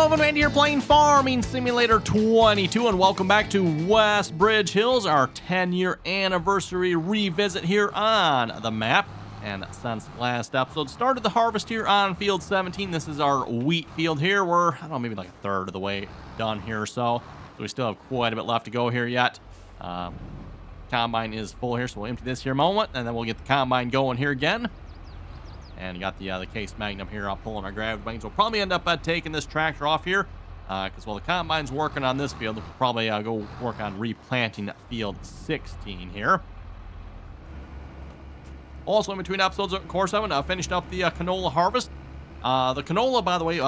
Everyone, Randy here playing Farming Simulator 22, and welcome back to Westbridge Hills, our 10-year anniversary revisit here on the map. And since last episode, started the harvest here on field 17. This is our wheat field here. We're, I don't know, maybe like a third of the way done here or so. So we still have quite a bit left to go here yet. Combine is full here, so we'll empty this here a moment, and then we'll get the combine going here again. And you got the case magnum here pulling our gravity wings. We'll probably end up taking this tractor off here because while the combine's working on this field, we'll probably go work on replanting field 16 here. Also, in between episodes, of course, I finished up the canola harvest. The canola, by the way,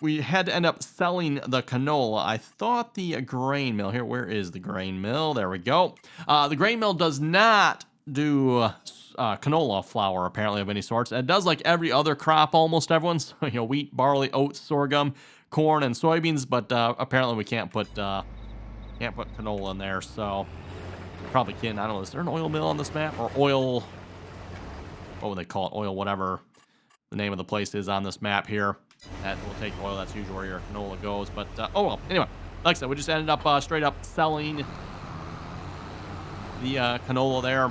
we had to end up selling the canola. I thought the grain mill here. Where is the grain mill? There we go. The grain mill does not do canola flour, apparently, of any sorts. It does like every other crop, almost everyone's. You know, wheat, barley, oats, sorghum, corn, and soybeans. But apparently, we can't put canola in there. So probably can. I don't know. Is there an oil mill on this map or oil? What would they call it? Oil, whatever the name of the place is on this map here. That will take oil. That's usually where your canola goes. But oh well. Anyway, like I said, we just ended up straight up selling the canola there.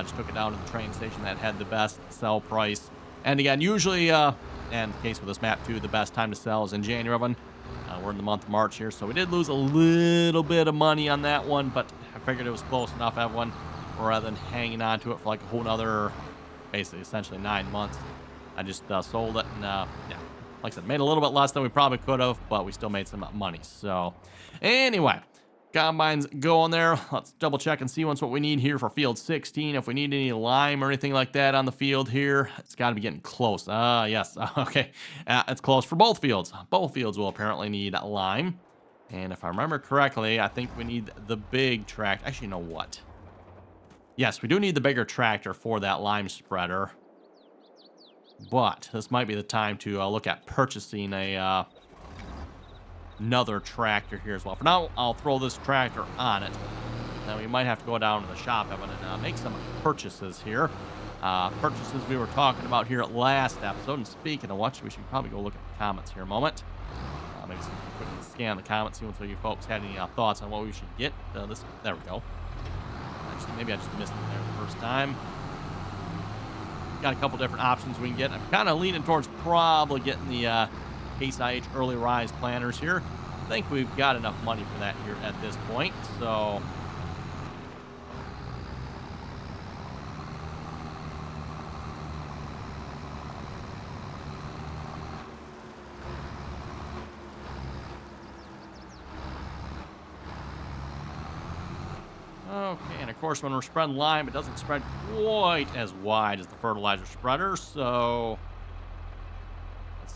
Just took it down to the train station that had the best sell price. And again, usually, and in the case with this map too, the best time to sell is in January. We're in the month of March here, so we did lose a little bit of money on that one, but I figured it was close enough, everyone, rather than hanging on to it for like a whole nother, basically, essentially 9 months. I just sold it, and yeah, like I said, made a little bit less than we probably could have, but we still made some money. So anyway, combine's going there. Let's double check and see what we need here for field 16. If we need any lime or anything like that on the field here, it's got to be getting close. Yes, okay, it's close for both fields. Both fields will apparently need lime, and if I remember correctly, I think we need the big tractor. Actually, you know what? Yes, we do need the bigger tractor for that lime spreader, but this might be the time to look at purchasing another tractor here as well. For now, I'll throw this tractor on it. Now, we might have to go down to the shop, Evan, and make some purchases here. Purchases we were talking about here at last episode. And speaking of which, we should probably go look at the comments here a moment. Maybe quickly scan the comments, see what you folks had any thoughts on what we should get. There we go. Maybe I just missed it there the first time. Got a couple different options we can get. I'm kind of leaning towards probably getting the Case IH early rise planters here. I think we've got enough money for that here at this point. So okay, and of course when we're spreading lime, it doesn't spread quite as wide as the fertilizer spreader. So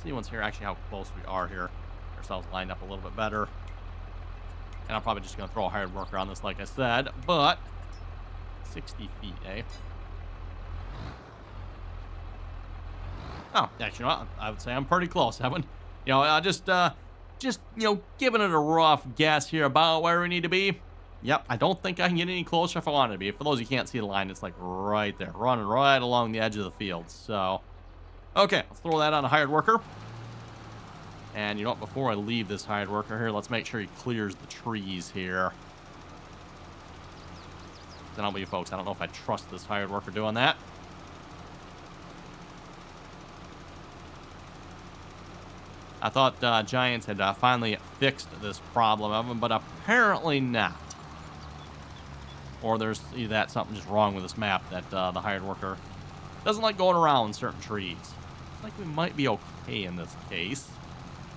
see once here actually how close we are here. Get ourselves lined up a little bit better. And I'm probably just going to throw a hired worker on this, like I said, but 60 feet, eh? Oh, actually, you know what? I would say I'm pretty close, Evan. You know, just you know, giving it a rough guess here about where we need to be. Yep, I don't think I can get any closer if I wanted to be. For those who can't see the line, it's like right there, running right along the edge of the field. So okay, let's throw that on a hired worker. And you know what, before I leave this hired worker here, let's make sure he clears the trees here. Then I'll be folks, I don't know if I trust this hired worker doing that. I thought Giants had finally fixed this problem of them, but apparently not. Or there's either that something just wrong with this map that the hired worker doesn't like going around certain trees. Like we might be okay in this case.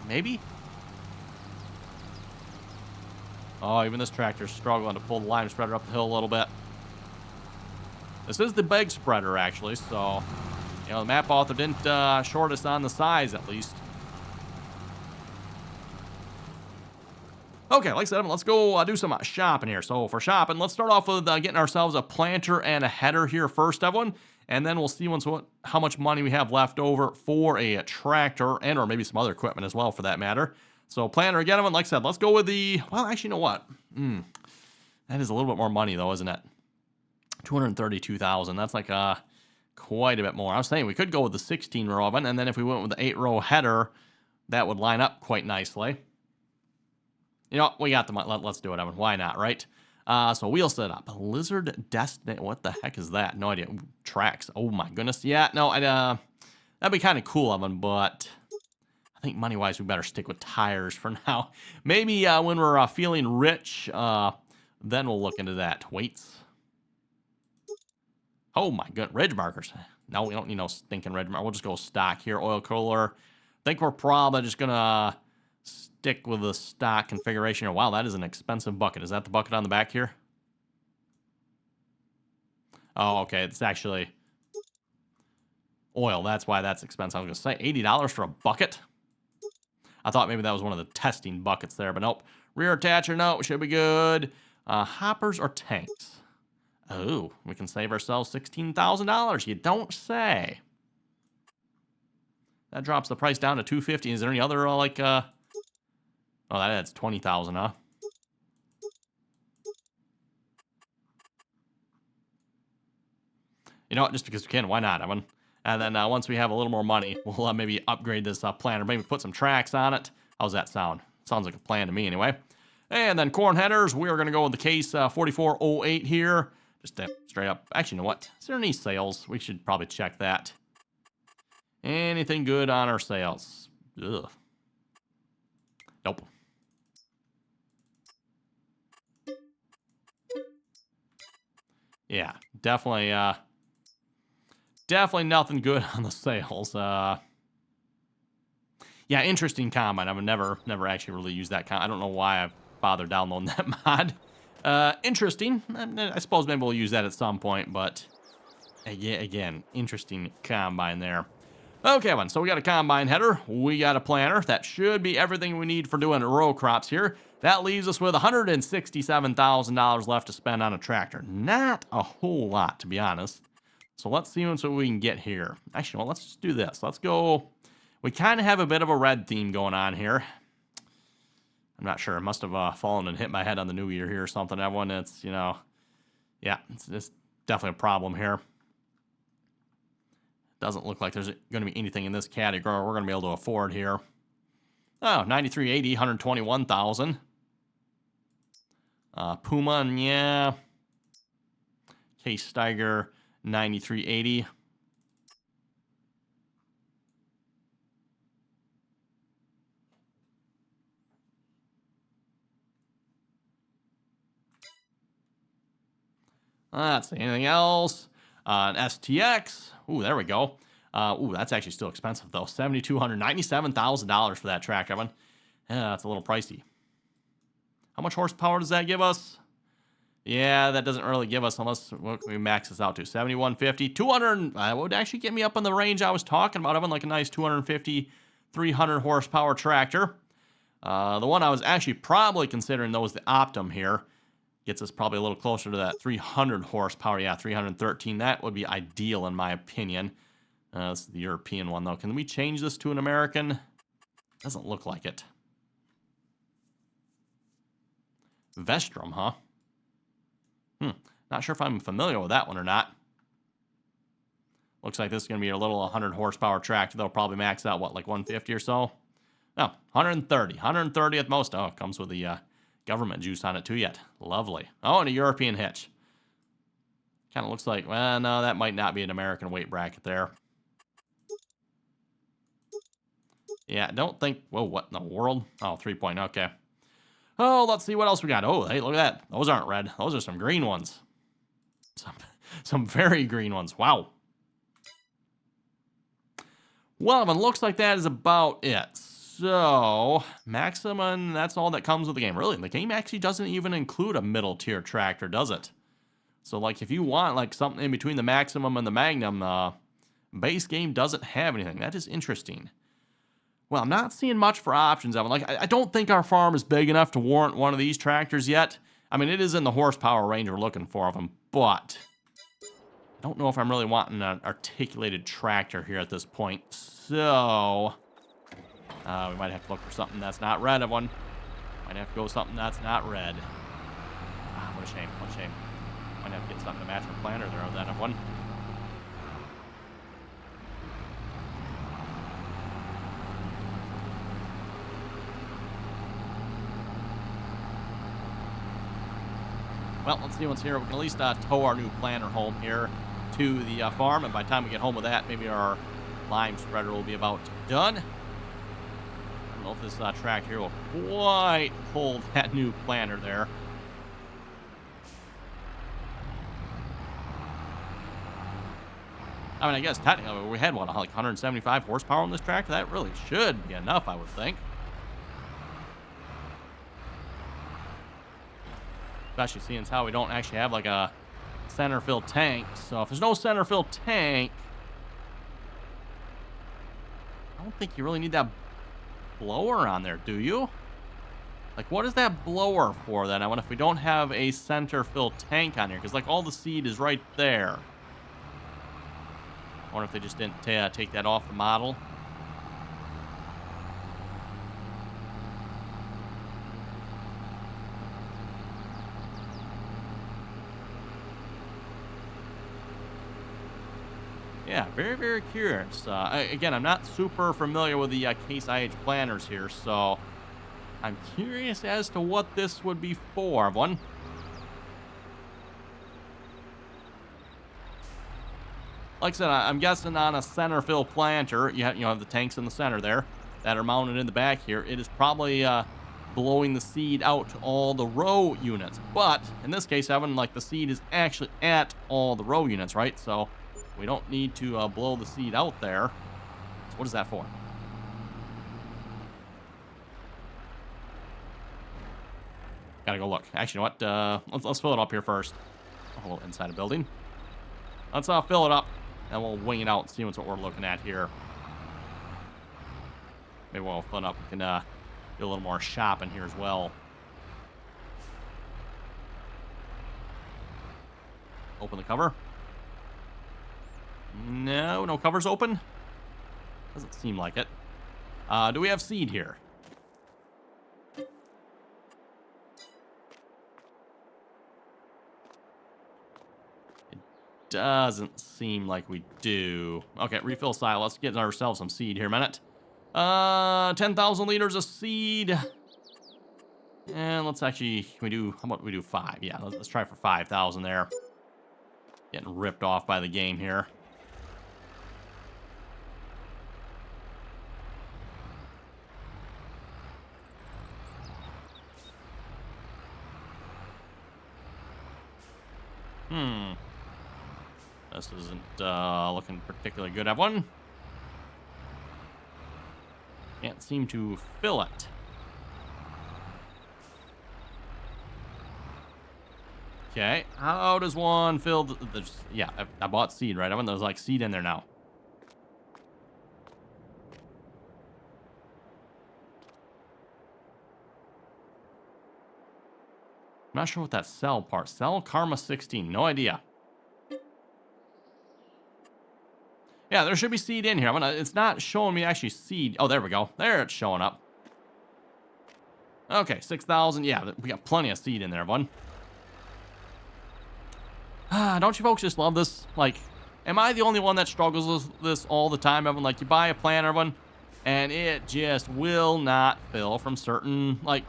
Maybe? Oh, even this tractor's struggling to pull the lime spreader up the hill a little bit. This is the big spreader, actually, so, you know, the map author didn't short us on the size, at least. Okay, like I said, let's go do some shopping here. So for shopping, let's start off with getting ourselves a planter and a header here first, everyone. And then we'll see how much money we have left over for a tractor and or maybe some other equipment as well, for that matter. So planter again, everyone, like I said, let's go with the, well, actually, you know what? That is a little bit more money, though, isn't it? 232,000. That's like quite a bit more. I was saying we could go with the 16-row oven, and then if we went with the 8-row header, That would line up quite nicely. You know, we got the money. Let's do it, Evan. Why not, right? So wheel setup. Lizard Destiny. What the heck is that? No idea. Ooh, tracks. Oh my goodness. Yeah, no, that'd be kind of cool, Evan, but I think money-wise, we better stick with tires for now. Maybe when we're feeling rich, then we'll look into that. Weights. Oh my good. Ridge markers. No, we don't need no stinking ridge marker. We'll just go stock here. Oil cooler. I think we're probably just gonna stick with the stock configuration here. Wow, that is an expensive bucket. Is that the bucket on the back here? Oh, okay. It's actually oil. That's why that's expensive. I was gonna say $80 for a bucket. I thought maybe that was one of the testing buckets there, but nope. Rear attacher, no, should be good. Hoppers or tanks? Oh, we can save ourselves $16,000. You don't say. That drops the price down to $250. Is there any other oh, that adds $20,000, huh? You know what? Just because we can, why not, Evan? And then once we have a little more money, we'll maybe upgrade this planter. Maybe put some tracks on it. How's that sound? Sounds like a plan to me, anyway. And then corn headers. We are going to go with the case 4408 here. Just straight up. Actually, you know what? Is there any sales? We should probably check that. Anything good on our sales? Ugh. Nope. Yeah, definitely nothing good on the sales. Yeah, interesting combine. I've never actually really used that I don't know why I've bothered downloading that mod. Interesting. I suppose maybe we'll use that at some point, but again, interesting combine there. Okay, Evan, so we got a combine header, we got a planter. That should be everything we need for doing row crops here. That leaves us with $167,000 left to spend on a tractor. Not a whole lot, to be honest. So let's see what we can get here. Actually, well, let's just do this. Let's go. We kind of have a bit of a red theme going on here. I'm not sure. I must have fallen and hit my head on the new year here or something. Everyone, it's, yeah, it's definitely a problem here. Doesn't look like there's going to be anything in this category we're going to be able to afford here. Oh, 9380, 121,000. Puma, yeah. Case Steiger, 9380. Let's see, anything else? An STX. Ooh, there we go. Ooh, that's actually still expensive, though. $7,200, $97,000 for that tractor, Evan. Yeah, that's a little pricey. How much horsepower does that give us? Yeah, that doesn't really give us unless what can we max this out to? 7,150, 200. That would actually get me up in the range I was talking about, Evan, like a nice 250, 300 horsepower tractor. The one I was actually probably considering, though, is the Optum here. Gets us probably a little closer to that 300 horsepower. Yeah, 313. That would be ideal in my opinion. This is the European one, though. Can we change this to an American? Doesn't look like it. Vestrum, huh? Not sure if I'm familiar with that one or not. Looks like this is going to be a little 100 horsepower tractor. They'll probably max out, what, like 150 or so? No, 130. 130 at most. Oh, it comes with the government juice on it too yet. Lovely. Oh, and a European hitch. Kind of looks like, well, no, that might not be an American weight bracket there. Yeah, don't think, whoa, what in the world? Oh, 3-point, okay. Oh, let's see what else we got. Oh, hey, look at that. Those aren't red. Those are some green ones. Some very green ones. Wow. Well, it looks like that is about it. So, maximum, that's all that comes with the game. Really, the game actually doesn't even include a middle tier tractor, does it? So, like, if you want, like, something in between the maximum and the magnum, base game doesn't have anything. That is interesting. Well, I'm not seeing much for options, Evan. Like, I don't think our farm is big enough to warrant one of these tractors yet. I mean, it is in the horsepower range we're looking for of them, but I don't know if I'm really wanting an articulated tractor here at this point. So, we might have to look for something that's not red, Evan. Might have to go with something that's not red. Ah, what a shame, what a shame. Might have to get something to match our planter there on that one. Well, let's see what's here. We can at least tow our new planter home here to the farm, and by the time we get home with that, maybe our lime spreader will be about done. I don't know if this tractor here will quite hold that new planter there. I mean, I guess technically we had, what, like 175 horsepower on this tractor? That really should be enough, I would think. Especially seeing as how we don't actually have like a center fill tank. So if there's no center fill tank, I don't think you really need that blower on there, do you? Like, what is that blower for then? I wonder if we don't have a center fill tank on here, because like all the seed is right there. I wonder if they just didn't take that off the model. Yeah, very, very curious. Again, I'm not super familiar with the Case IH planners here, so I'm curious as to what this would be for. One. Like I said, I'm guessing on a center fill planter, you have the tanks in the center there that are mounted in the back here. It is probably blowing the seed out to all the row units. But in this case, Evan, like the seed is actually at all the row units, right? So we don't need to blow the seed out there. So what is that for? Gotta go look. Actually, you know what? Let's fill it up here first. A little inside a building. Let's fill it up, and we'll wing it out and see what we're looking at here. Maybe we'll fill it up. We can do a little more shopping here as well. Open the cover. No cover's open. Doesn't seem like it. Do we have seed here? It doesn't seem like we do. Okay, refill silo. Let's get ourselves some seed here a minute. 10,000 liters of seed. And let's actually, how about we do 5? Yeah, let's try for 5,000 there. Getting ripped off by the game here. This isn't looking particularly good. Everyone. Can't seem to fill it. Okay, how does one fill the yeah, I bought seed, right? There's like seed in there now. I'm not sure what that cell part. Cell Karma 16. No idea. Yeah, there should be seed in here. It's not showing me actually seed. Oh, there we go. There it's showing up. Okay, 6,000. Yeah, we got plenty of seed in there, bud. Don't you folks just love this? Like, am I the only one that struggles with this all the time, Evan? Like, you buy a planter, Evan, and it just will not fill from certain, like,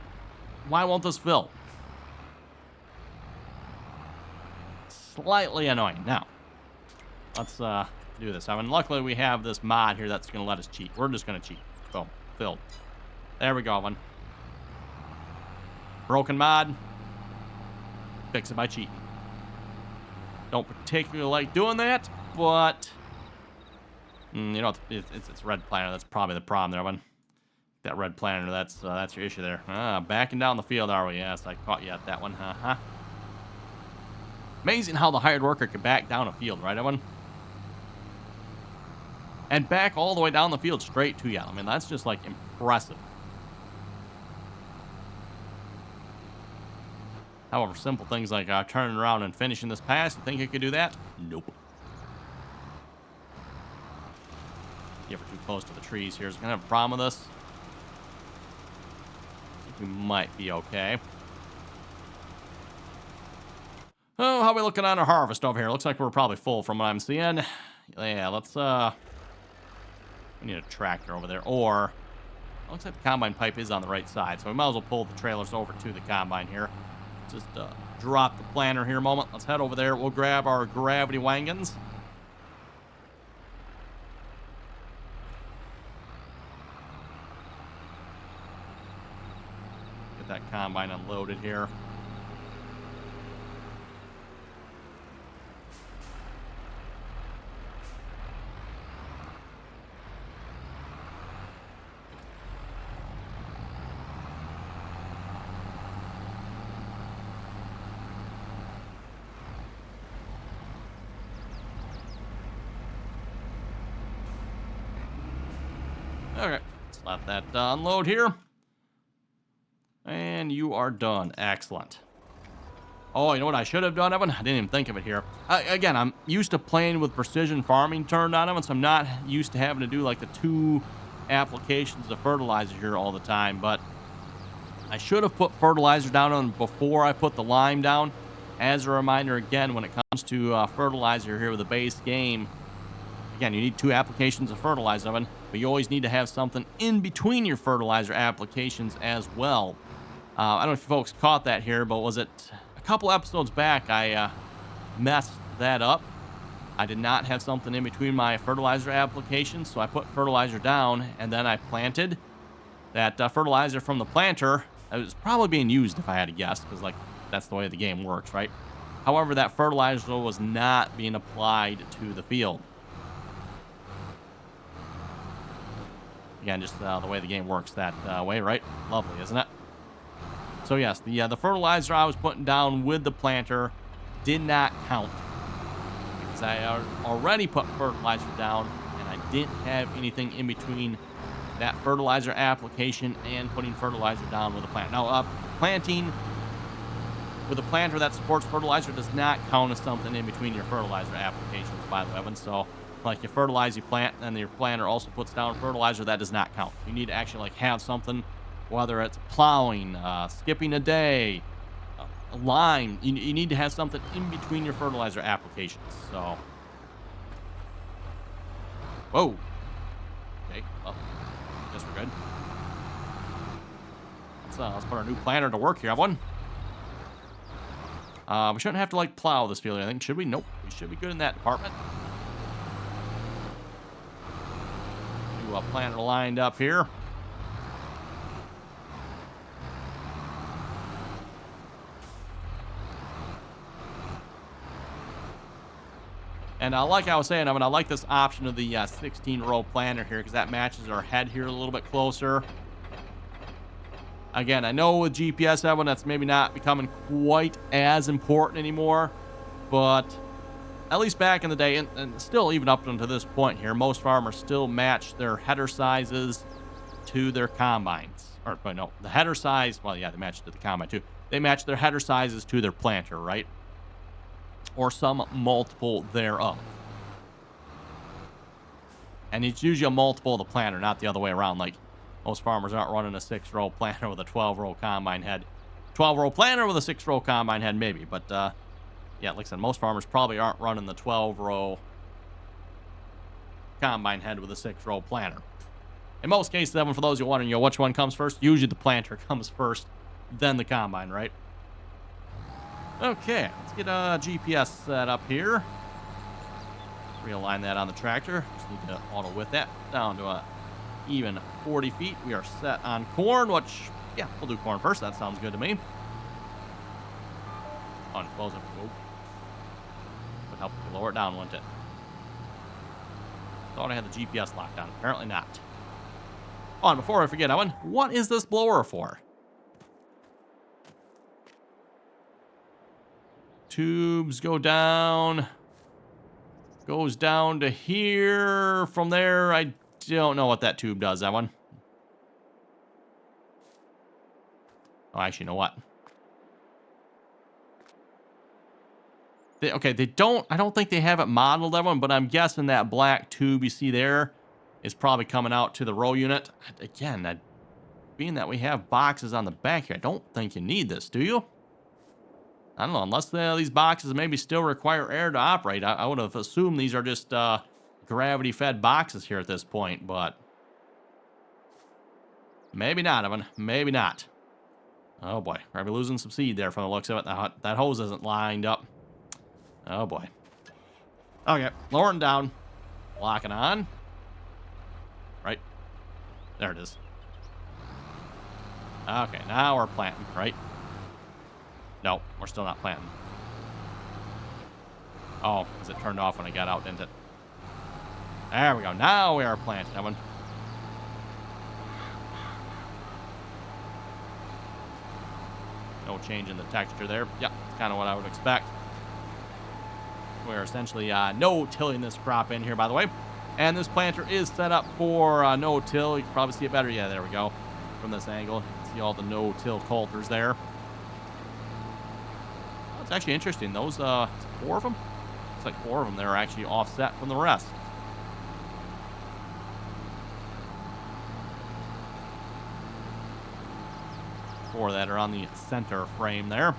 why won't this fill? Slightly annoying. Now, let's do this. Luckily we have this mod here that's going to let us cheat. We're just going to cheat. Boom. Filled. There we go, Evan. Broken mod. Fix it by cheating. Don't particularly like doing that, but you know, it's red planter. That's probably the problem there, Evan. That red planter, that's your issue there. Backing down the field, are we? Yes, I caught you at that one. Amazing how the hired worker can back down a field, right, Evan? And back all the way down the field straight to you. I mean, that's just, like, impressive. However, simple things like turning around and finishing this pass, you think you could do that? Nope. You ever too close to the trees here is going to have a problem with this. I think we might be okay. Oh, how are we looking on our harvest over here? Looks like we're probably full from what I'm seeing. Yeah, let's, we need a tractor over there. Or, looks like the combine pipe is on the right side, so we might as well pull the trailers over to the combine here. Just drop the planter here a moment. Let's head over there. We'll grab our gravity wagons. Get that combine unloaded here. Okay, let's let that unload here. And you are done. Excellent. Oh, you know what I should have done, Evan? I didn't even think of it here. Again, I'm used to playing with precision farming turned on, Evan, so I'm not used to having to do like the 2 applications of fertilizer here all the time. But I should have put fertilizer down on before I put the lime down. As a reminder, again, when it comes to fertilizer here with the base game, again, you need 2 applications of fertilizer, Evan, but you always need to have something in between your fertilizer applications as well. I don't know if you folks caught that here, but was it a couple episodes back I messed that up? I did not have something in between my fertilizer applications, so I put fertilizer down, and then I planted. That fertilizer from the planter, it was probably being used if I had to guess, because like that's the way the game works, right? However, that fertilizer was not being applied to the field. Again, just the way the game works that way, right? Lovely, isn't it? So yes, the fertilizer I was putting down with the planter did not count because I already put fertilizer down and I didn't have anything in between that fertilizer application and putting fertilizer down with the plant. Now, planting with a planter that supports fertilizer does not count as something in between your fertilizer applications, by the way, Evan. So, like you fertilize your plant and your planter also puts down fertilizer, that does not count. You need to actually like have something, whether it's plowing, skipping a day, a lime. You need to have something in between your fertilizer applications. So, whoa. Okay, well, I guess we're good. Let's put our new planter to work here, everyone. We shouldn't have to like plow this field, I think, should we? Nope, we should be good in that department. New planter lined up here. And like I was saying, I like this option of the 16-row planter here because that matches our head here a little bit closer. Again, I know with GPS, Evan, that's maybe not becoming quite as important anymore, but at least back in the day, and still even up until this point here, most farmers still match their header sizes to their combines. Or, no, the header size, well, yeah, they match it to the combine too. They match their header sizes to their planter, right? Or some multiple thereof. And it's usually a multiple of the planter, not the other way around. Like, most farmers aren't running a 6-row planter with a 12-row combine head. 12-row planter with a 6-row combine head, maybe. But, yeah, like I said, most farmers probably aren't running the 12-row combine head with a 6-row planter. In most cases, Evan, for those who are wondering, which one comes first? Usually the planter comes first, then the combine, right? Okay, let's get a GPS set up here. Realign that on the tractor. Just need to auto width that down to a even 40 feet. We are set on corn, which, yeah, we'll do corn first. That sounds good to me. On close it. Oh. Would help if we lower it down, wouldn't it? Thought I had the GPS locked down. Apparently not. Oh, and before I forget, Owen, what is this blower for? Tubes go down. Goes down to here. From there, I don't know what that tube does, that one. Oh, actually, you know what? I don't think they have it modeled, that one, but I'm guessing that black tube you see there is probably coming out to the row unit. Again, being that we have boxes on the back here, I don't think you need this, do you? I don't know, unless these boxes maybe still require air to operate. I would have assumed these are just gravity-fed boxes here at this point, but maybe not, Evan. Maybe not. Oh boy, we're gonna be losing some seed there from the looks of it. That hose isn't lined up. Oh boy. Okay, lowering down, locking on. Right, there it is. Okay, now we're planting, right? No, we're still not planting. Oh, because it turned off when I got out, didn't it? There we go. Now we are planting that one. No change in the texture there. Yep, that's kind of what I would expect. We're essentially no-tilling this crop in here, by the way. And this planter is set up for no-till. You can probably see it better. Yeah, there we go. From this angle, you can see all the no-till coulters there. Oh, it's actually interesting. Those, 4 of them? Looks like 4 of them. They're actually offset from the rest. 4 that are on the center frame there.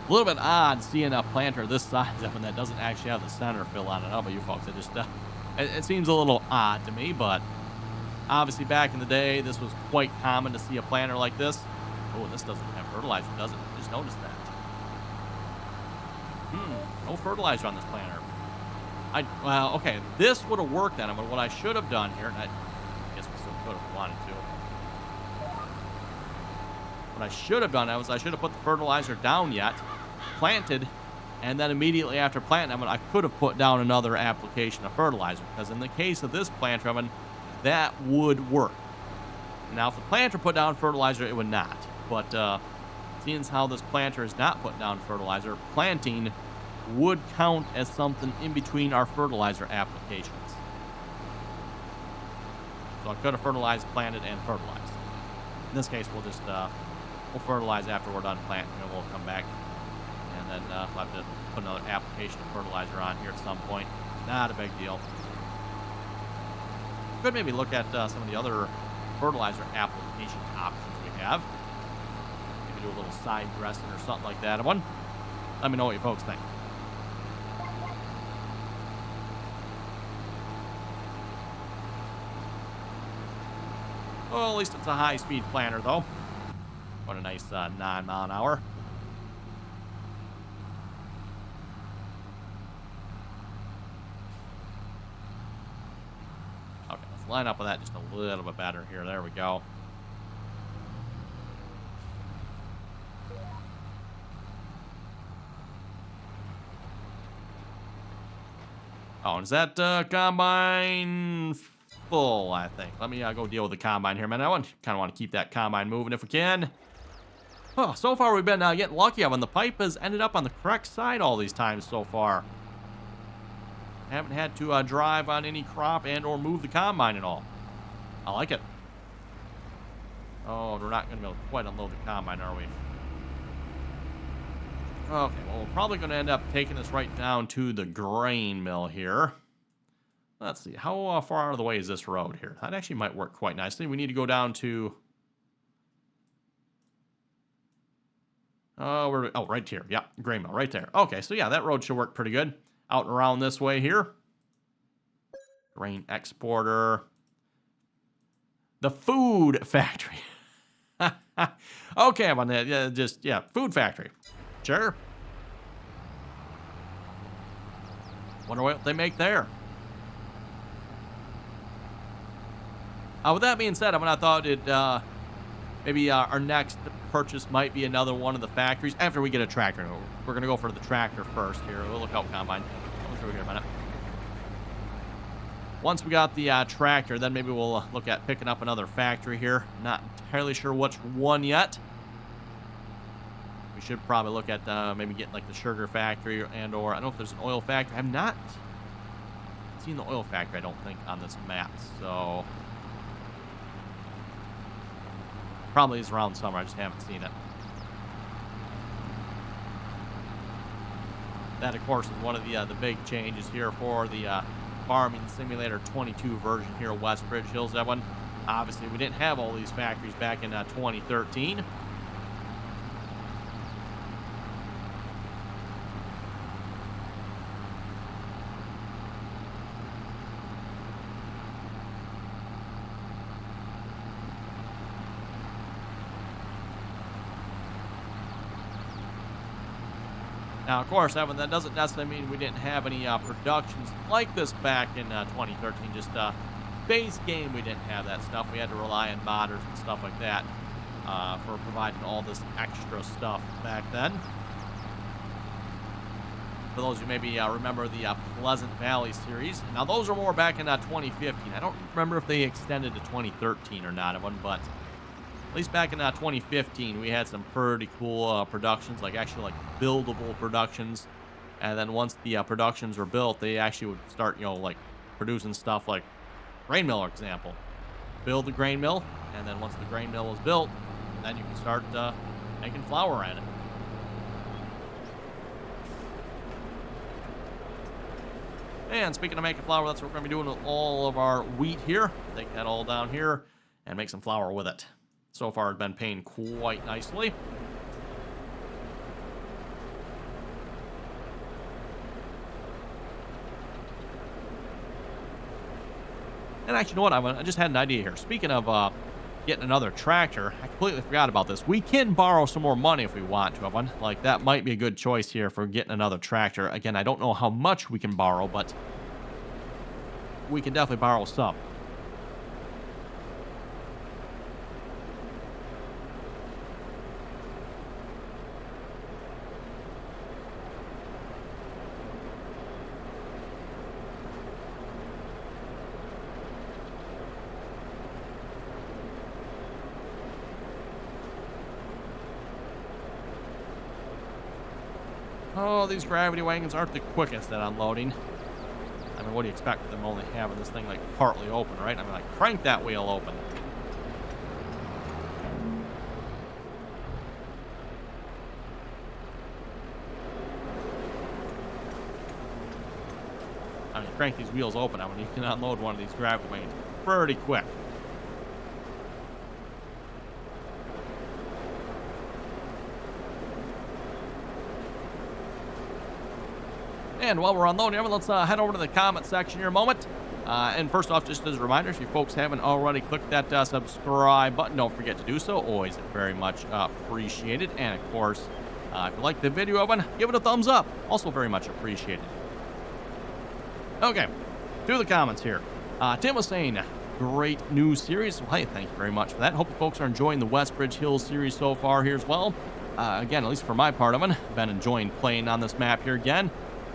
A little bit odd seeing a planter this size of one that doesn't actually have the center fill on it. How about you folks? It just it seems a little odd to me, but obviously back in the day, this was quite common to see a planter like this. Oh, this doesn't have fertilizer, does it? Just noticed that. No fertilizer on this planter. Well, okay, this would have worked on it, but what I should have done here, and I guess we still could have wanted to. What I should have done was I should have put the fertilizer down yet, planted, and then immediately after planting, I could have put down another application of fertilizer, because in the case of this planter, that would work. Now, if the planter put down fertilizer, it would not. But seeing as how this planter is not putting down fertilizer, planting would count as something in between our fertilizer applications. So I could have fertilized, planted, and fertilized. In this case, we'll just we'll fertilize after we're done planting, and we'll come back, and then we'll have to put another application of fertilizer on here at some point. Not a big deal. Could maybe look at some of the other fertilizer application options we have. Maybe do a little side dressing or something like that. Let me know what you folks think. Well, at least it's a high-speed planter, though. What a nice 9 mile an hour. Okay, let's line up with that just a little bit better here. There we go. Oh, and is that combine full, I think? Let me go deal with the combine here, man. I kind of want to keep that combine moving if we can. Oh, so far we've been getting lucky when the pipe has ended up on the correct side all these times so far. Haven't had to drive on any crop and or move the combine at all. I like it. Oh, we're not going to be able to quite unload the combine, are we? Okay, well, we're probably going to end up taking this right down to the grain mill here. Let's see, how far out of the way is this road here? That actually might work quite nicely. We need to go down to... right here. Yeah, grain mill, right there. Okay, so yeah, that road should work pretty good. Out and around this way here. Grain exporter. The food factory. Okay, I'm on that. Yeah, food factory. Sure. Wonder what they make there. With that being said, I thought maybe our next purchase might be another one of the factories after we get a tractor. We're going to go for the tractor first here. We'll look out combine. Come through here a minute. Once we got the tractor, then maybe we'll look at picking up another factory here. Not entirely sure which one yet. We should probably look at maybe getting like the sugar factory and or I don't know if there's an oil factory. I've not seen the oil factory, I don't think, on this map. So probably is around somewhere. I just haven't seen it. That, of course, is one of the big changes here for the Farming Simulator 22 version here at Westbridge Hills. That one, obviously, we didn't have all these factories back in 2013. Now, of course, Evan, that doesn't necessarily mean we didn't have any productions like this back in 2013. Just base game, we didn't have that stuff. We had to rely on modders and stuff like that for providing all this extra stuff back then. For those who maybe remember the Pleasant Valley series. Now, those are more back in 2015. I don't remember if they extended to 2013 or not, Evan, but at least back in 2015, we had some pretty cool productions, actually buildable productions. And then once the productions were built, they actually would start, producing stuff like grain mill, for example. Build the grain mill, and then once the grain mill is built, then you can start making flour at it. And speaking of making flour, that's what we're going to be doing with all of our wheat here. Take that all down here and make some flour with it. So far, it's been paying quite nicely. And actually, you know what? I just had an idea here. Speaking of getting another tractor, I completely forgot about this. We can borrow some more money if we want to, Evan. That might be a good choice here for getting another tractor. Again, I don't know how much we can borrow, but we can definitely borrow some. Oh, these gravity wagons aren't the quickest at unloading. I mean, what do you expect with them only having this thing partly open, right? I mean, crank that wheel open. I mean, crank these wheels open. I mean, you can unload one of these gravity wagons pretty quick. And while we're unloading, let's head over to the comment section here a moment. And first off, just as a reminder, if you folks haven't already clicked that subscribe button, don't forget to do so. Always very much appreciated. And of course, if you like the video, Evan, give it a thumbs up. Also very much appreciated. Okay, to the comments here. Tim was saying, great new series. Well, hey, thank you very much for that. Hope you folks are enjoying the Westbridge Hills series so far here as well. Again, at least for my part, Evan, been enjoying playing on this map here again.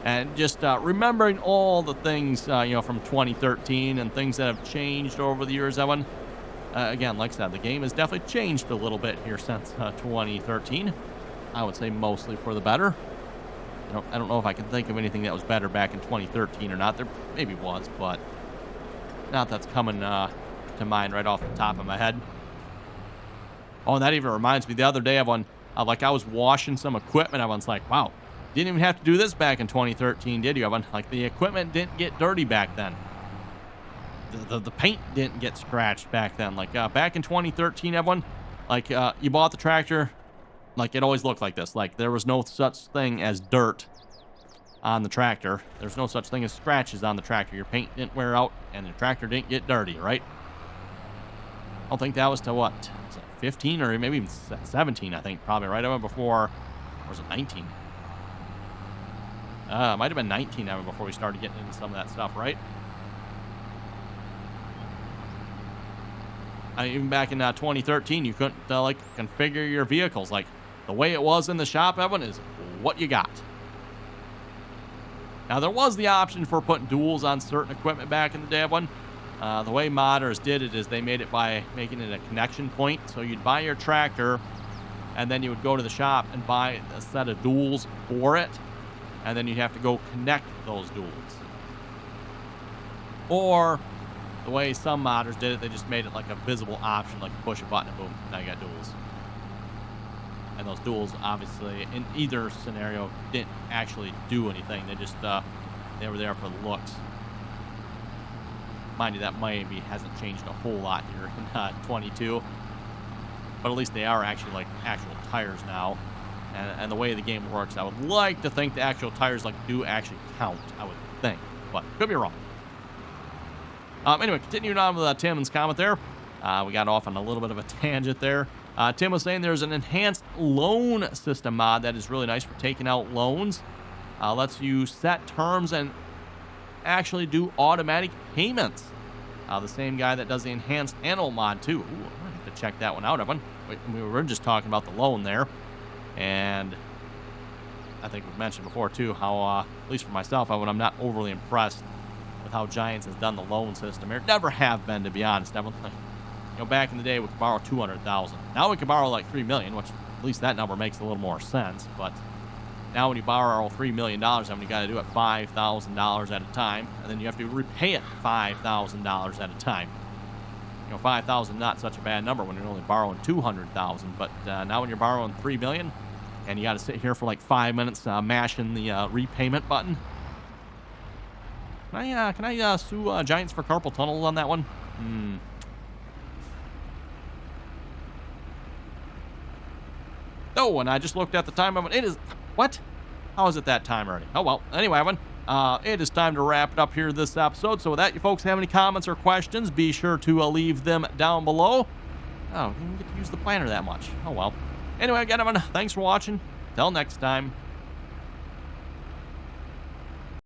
And just remembering all the things, from 2013 and things that have changed over the years, Evan. Again, like I said, the game has definitely changed a little bit here since 2013. I would say mostly for the better. I don't know if I can think of anything that was better back in 2013 or not. There maybe was, but not that's coming to mind right off the top of my head. Oh, and that even reminds me, the other day, Evan, I was washing some equipment. Everyone's like, wow. Didn't even have to do this back in 2013, did you, Evan? The equipment didn't get dirty back then. The paint didn't get scratched back then. Back in 2013, Evan, you bought the tractor, it always looked like this. There was no such thing as dirt on the tractor. There's no such thing as scratches on the tractor. Your paint didn't wear out, and the tractor didn't get dirty, right? I don't think that was to what? Was it 15 or maybe even 17, I think, probably, right? Evan, before, or was it 19? It might have been 19 before we started getting into some of that stuff, right? Even back in 2013, you couldn't configure your vehicles. The way it was in the shop, Evan, is what you got. Now, there was the option for putting duals on certain equipment back in the day, Evan. The way modders did it is they made it by making it a connection point. So you'd buy your tractor, and then you would go to the shop and buy a set of duals for it. And then you'd have to go connect those duals. Or the way some modders did it, they just made it a visible option, you push a button and boom, now you got duals. And those duals, obviously, in either scenario, didn't actually do anything. They just, they were there for the looks. Mind you, that maybe hasn't changed a whole lot here in 22. But at least they are actually, actual tires now. And the way the game works, I would like to think the actual tires do actually count, I would think. But could be wrong. Anyway, continuing on with Tim's comment there. We got off on a little bit of a tangent there. Tim was saying there's an enhanced loan system mod that is really nice for taking out loans. Lets you set terms and actually do automatic payments. The same guy that does the enhanced animal mod too. Ooh, I'm gonna have to check that one out, Evan. We were just talking about the loan there, and I think we've mentioned before too how, at least for myself, I'm not overly impressed with how Giants has done the loan system here. Never have been, to be honest, Evan. You know, back in the day, we could borrow $200,000. Now we can borrow like $3 million, which at least that number makes a little more sense. But now when you borrow $3 million, then you got to do it $5,000 at a time, and then you have to repay it $5,000 at a time. You know, 5,000 not such a bad number when you're only borrowing 200,000. But now when you're borrowing $3 million, and you got to sit here for like 5 minutes mashing the repayment button. Can I sue Giants for carpal tunnel on that one? Oh, and I just looked at the time. It is... What? How is it that time already? Oh, well. Anyway, Evan, it is time to wrap it up here this episode. So with that, you folks have any comments or questions, be sure to leave them down below. Oh, I didn't get to use the planner that much. Oh, well. Anyway, again, Evan, thanks for watching. Till next time.